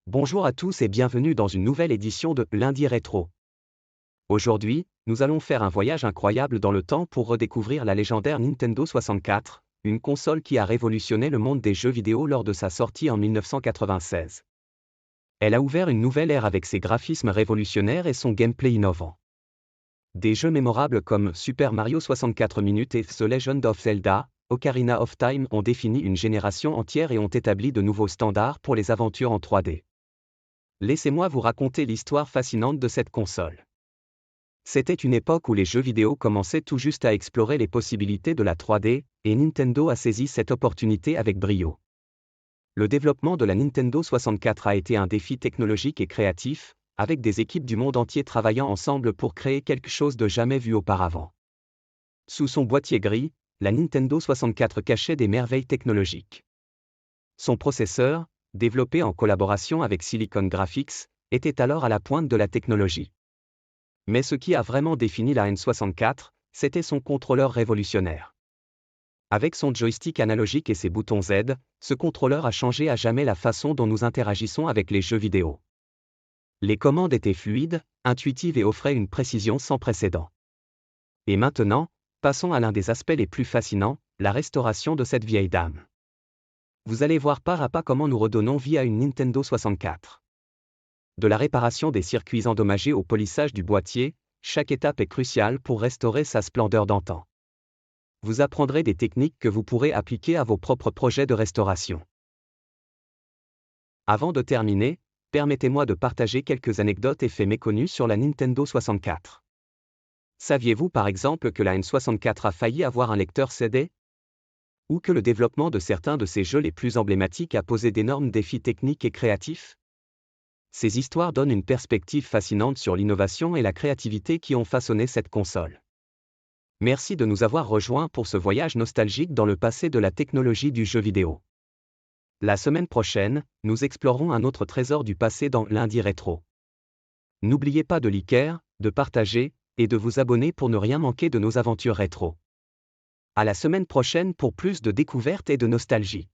Bonjour à tous et bienvenue dans une nouvelle édition de Lundi Rétro. Aujourd'hui, nous allons faire un voyage incroyable dans le temps pour redécouvrir la légendaire Nintendo 64, une console qui a révolutionné le monde des jeux vidéo lors de sa sortie en 1996. Elle a ouvert une nouvelle ère avec ses graphismes révolutionnaires et son gameplay innovant. Des jeux mémorables comme Super Mario 64 minutes et The Legend of Zelda, Ocarina of Time ont défini une génération entière et ont établi de nouveaux standards pour les aventures en 3D. Laissez-moi vous raconter l'histoire fascinante de cette console. C'était une époque où les jeux vidéo commençaient tout juste à explorer les possibilités de la 3D, et Nintendo a saisi cette opportunité avec brio. Le développement de la Nintendo 64 a été un défi technologique et créatif, avec des équipes du monde entier travaillant ensemble pour créer quelque chose de jamais vu auparavant. Sous son boîtier gris, la Nintendo 64 cachait des merveilles technologiques. Son processeur, développé en collaboration avec Silicon Graphics, était alors à la pointe de la technologie. Mais ce qui a vraiment défini la N64, c'était son contrôleur révolutionnaire. Avec son joystick analogique et ses boutons Z, ce contrôleur a changé à jamais la façon dont nous interagissons avec les jeux vidéo. Les commandes étaient fluides, intuitives et offraient une précision sans précédent. Et maintenant, passons à l'un des aspects les plus fascinants, la restauration de cette vieille dame. Vous allez voir pas à pas comment nous redonnons vie à une Nintendo 64. De la réparation des circuits endommagés au polissage du boîtier, chaque étape est cruciale pour restaurer sa splendeur d'antan. Vous apprendrez des techniques que vous pourrez appliquer à vos propres projets de restauration. Avant de terminer, permettez-moi de partager quelques anecdotes et faits méconnus sur la Nintendo 64. Saviez-vous par exemple que la N64 a failli avoir un lecteur CD ? Ou que le développement de certains de ses jeux les plus emblématiques a posé d'énormes défis techniques et créatifs ? Ces histoires donnent une perspective fascinante sur l'innovation et la créativité qui ont façonné cette console. Merci de nous avoir rejoints pour ce voyage nostalgique dans le passé de la technologie du jeu vidéo. La semaine prochaine, nous explorerons un autre trésor du passé dans Lundi Rétro. N'oubliez pas de liker, de partager, et de vous abonner pour ne rien manquer de nos aventures rétro. À la semaine prochaine pour plus de découvertes et de nostalgie.